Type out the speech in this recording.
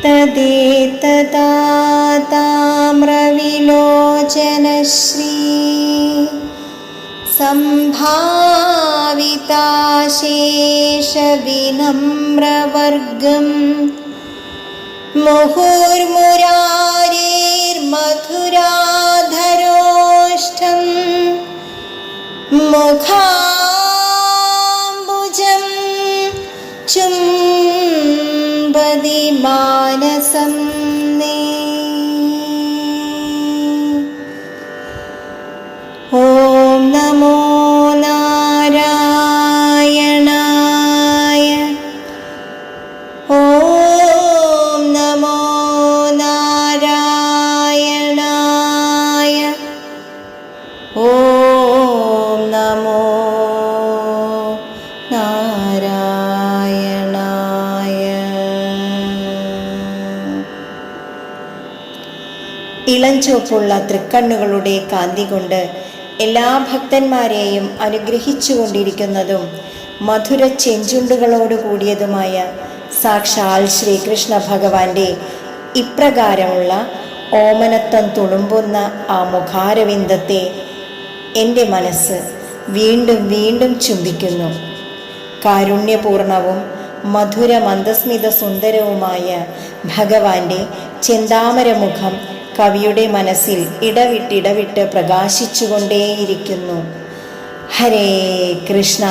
തദേതദാ താമ്രവിലോചനശ്രീ സംഭാവിതാശേഷവിനമ്രവർഗം മുഹുർമുരാരിർമധുരാധരോഷ്ടം മുഖാംബുജം ചുംബതി മാനസം നേ. ഓം നമോ നാരായണായ. ഓം നമോ നാരായണായ. ഓം നമോ നാരായണായ. ഇളഞ്ചുവപ്പുള്ള തൃക്കണ്ണുകളുടെ കാന്തി കൊണ്ട് എല്ലാ ഭക്തന്മാരെയും അനുഗ്രഹിച്ചുകൊണ്ടിരിക്കുന്നതും മധുര ചെഞ്ചുണ്ടുകളോട് കൂടിയതുമായ സാക്ഷാൽ ശ്രീകൃഷ്ണ ഭഗവാന്റെ ഇപ്രകാരമുള്ള ഓമനത്വം തുളുമ്പുന്ന ആ മുഖാരവിന്ദത്തെ എൻ്റെ മനസ്സ് വീണ്ടും വീണ്ടും ചുംബിക്കുന്നു. കാരുണ്യപൂർണവും മധുര മന്ദസ്മിത സുന്ദരവുമായ ഭഗവാന്റെ ചെന്താമരമുഖം കവിയുടെ മനസ്സിൽ ഇടവിട്ടിടവിട്ട് പ്രകാശിച്ചുകൊണ്ടേയിരിക്കുന്നു. ഹരേ കൃഷ്ണ.